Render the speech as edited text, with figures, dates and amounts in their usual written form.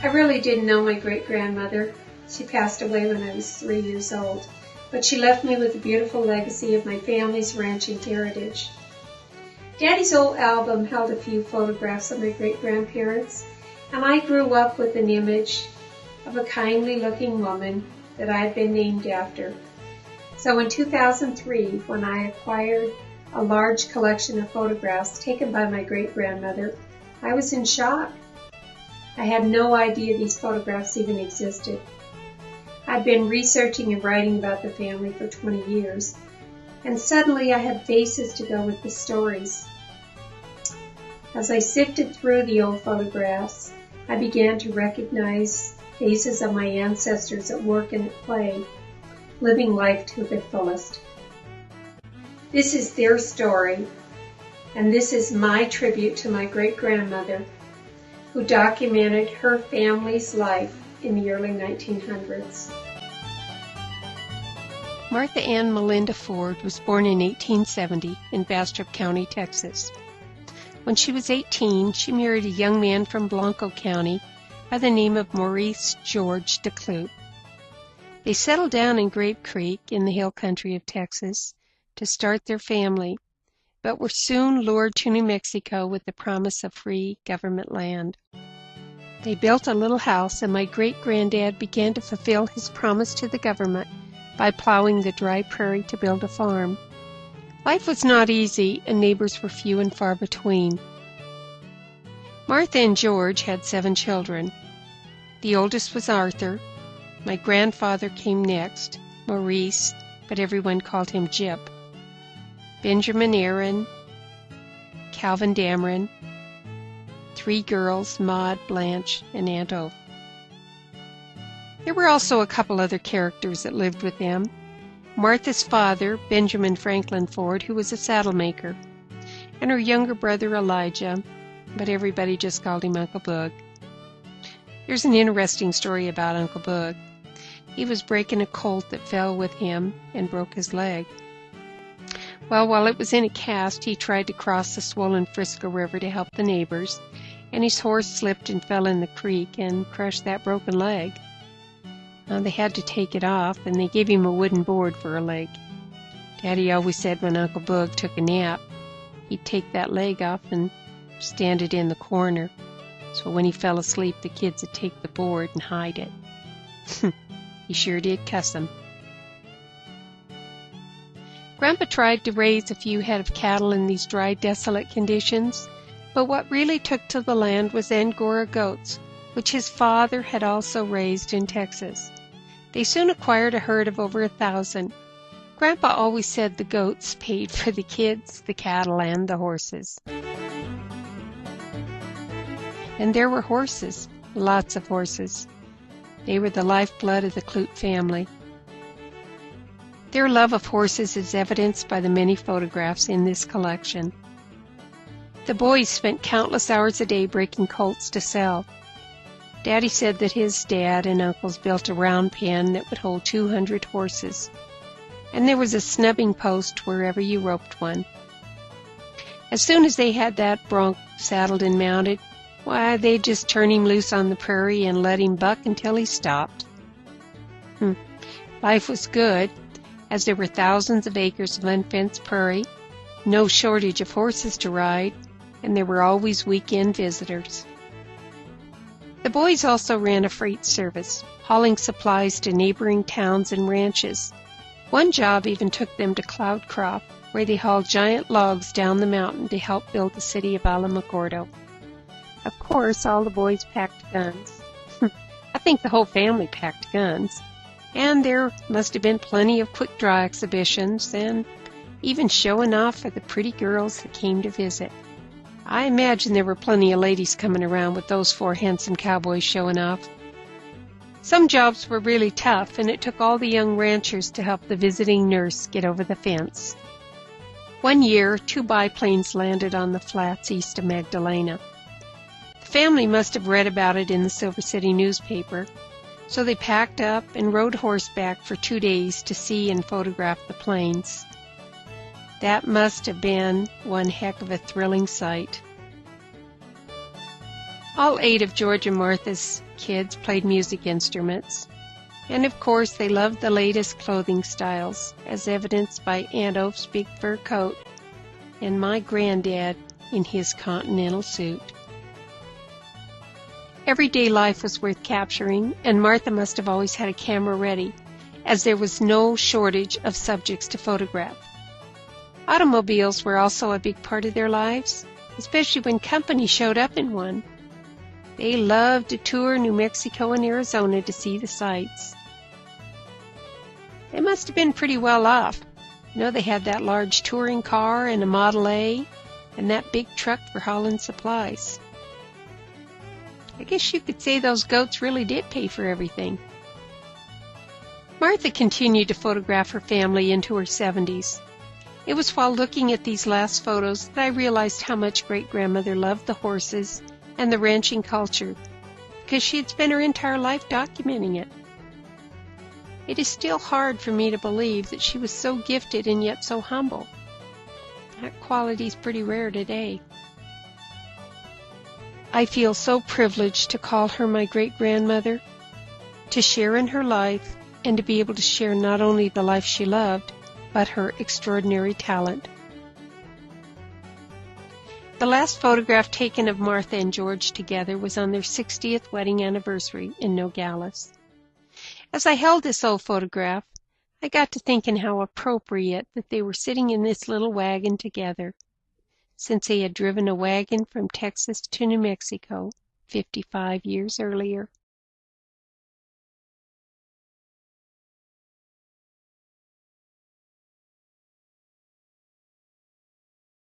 I really didn't know my great-grandmother. She passed away when I was 3 years old, but she left me with a beautiful legacy of my family's ranching heritage. Daddy's old album held a few photographs of my great-grandparents, and I grew up with an image of a kindly-looking woman that I had been named after. So in 2003, when I acquired a large collection of photographs taken by my great-grandmother, I was in shock. I had no idea these photographs even existed. I'd been researching and writing about the family for 20 years, and suddenly I had faces to go with the stories. As I sifted through the old photographs, I began to recognize faces of my ancestors at work and at play, living life to the fullest. This is their story, and this is my tribute to my great-grandmother, who documented her family's life in the early 1900s. Martha Ann Melinda Ford was born in 1870 in Bastrop County, Texas. When she was 18, she married a young man from Blanco County by the name of Maurice George DeClute. They settled down in Grape Creek in the hill country of Texas to start their family, but were soon lured to New Mexico with the promise of free government land. They built a little house, and my great-granddad began to fulfill his promise to the government by plowing the dry prairie to build a farm. Life was not easy, and neighbors were few and far between. Martha and George had 7 children. The oldest was Arthur. My grandfather came next, Maurice, but everyone called him Jip. Benjamin Aaron, Calvin Dameron, 3 girls, Maud, Blanche, and Aunt Ope. There were also a couple other characters that lived with them. Martha's father, Benjamin Franklin Ford, who was a saddle maker, and her younger brother Elijah, but everybody just called him Uncle Boog. There's an interesting story about Uncle Boog. He was breaking a colt that fell with him and broke his leg. Well, while it was in a cast, he tried to cross the swollen Frisco River to help the neighbors, and his horse slipped and fell in the creek and crushed that broken leg. They had to take it off, and they gave him a wooden board for a leg. Daddy always said when Uncle Boog took a nap, he'd take that leg off and stand it in the corner, so when he fell asleep, the kids would take the board and hide it. He sure did cuss them. Grandpa tried to raise a few head of cattle in these dry, desolate conditions, but what really took to the land was Angora goats, which his father had also raised in Texas. They soon acquired a herd of over 1,000. Grandpa always said the goats paid for the kids, the cattle, and the horses. And there were horses, lots of horses. They were the lifeblood of the Cloudt family. Their love of horses is evidenced by the many photographs in this collection. The boys spent countless hours a day breaking colts to sell. Daddy said that his dad and uncles built a round pen that would hold 200 horses, and there was a snubbing post wherever you roped one. As soon as they had that bronc saddled and mounted, why, they'd just turn him loose on the prairie and let him buck until he stopped. Life was good, as there were thousands of acres of unfenced prairie, no shortage of horses to ride, and there were always weekend visitors. The boys also ran a freight service, hauling supplies to neighboring towns and ranches. One job even took them to Cloud Crop, where they hauled giant logs down the mountain to help build the city of Alamogordo. Of course, all the boys packed guns. I think the whole family packed guns. And there must have been plenty of quick-draw exhibitions and even showing off for the pretty girls that came to visit. I imagine there were plenty of ladies coming around with those 4 handsome cowboys showing off. Some jobs were really tough, and it took all the young ranchers to help the visiting nurse get over the fence. One year, 2 biplanes landed on the flats east of Magdalena. The family must have read about it in the Silver City newspaper, so they packed up and rode horseback for 2 days to see and photograph the planes. That must have been one heck of a thrilling sight. All 8 of George and Martha's kids played music instruments, and of course they loved the latest clothing styles, as evidenced by Aunt Oaf's big fur coat and my granddad in his continental suit. Everyday life was worth capturing, and Martha must have always had a camera ready, as there was no shortage of subjects to photograph. Automobiles were also a big part of their lives, especially when company showed up in one. They loved to tour New Mexico and Arizona to see the sights. They must have been pretty well off. They had that large touring car and a Model A, and that big truck for hauling supplies. I guess you could say those goats really did pay for everything. Martha continued to photograph her family into her 70s. It was while looking at these last photos that I realized how much great-grandmother loved the horses and the ranching culture, because she had spent her entire life documenting it. It is still hard for me to believe that she was so gifted and yet so humble. That quality is pretty rare today. I feel so privileged to call her my great-grandmother, to share in her life, and to be able to share not only the life she loved, but her extraordinary talent. The last photograph taken of Martha and George together was on their 60th wedding anniversary in Nogales. As I held this old photograph, I got to thinking how appropriate that they were sitting in this little wagon together, since they had driven a wagon from Texas to New Mexico 55 years earlier.